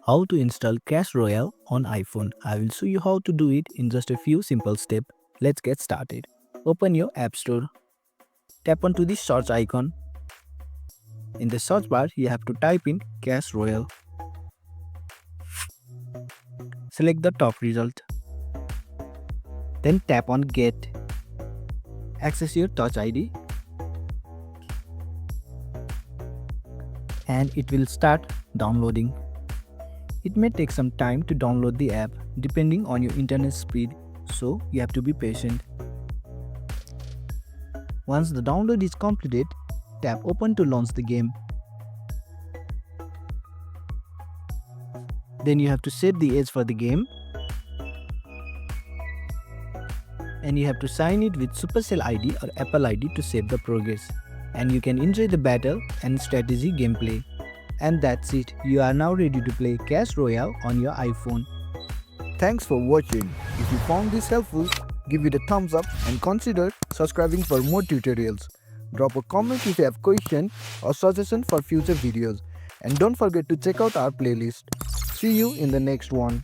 How to install Clash Royale on iPhone. I will show you how to do it in just a few simple steps. Let's get started. Open your App Store. Tap onto the search icon. In the search bar, you have to type in Clash Royale. Select the top result. Then tap on Get. Access your Touch ID. And it will start downloading. It may take some time to download the app depending on your internet speed, so you have to be patient. Once the download is completed, tap Open to launch the game. Then you have to set the age for the game, and you have to sign it with Supercell ID or Apple ID to save the progress. And you can enjoy the battle and strategy gameplay. And that's it, you are now ready to play Clash Royale on your iPhone. Thanks for watching. If you found this helpful, give it a thumbs up and consider subscribing for more tutorials. Drop a comment if you have question or suggestion for future videos. And don't forget to check out our playlist. See you in the next one.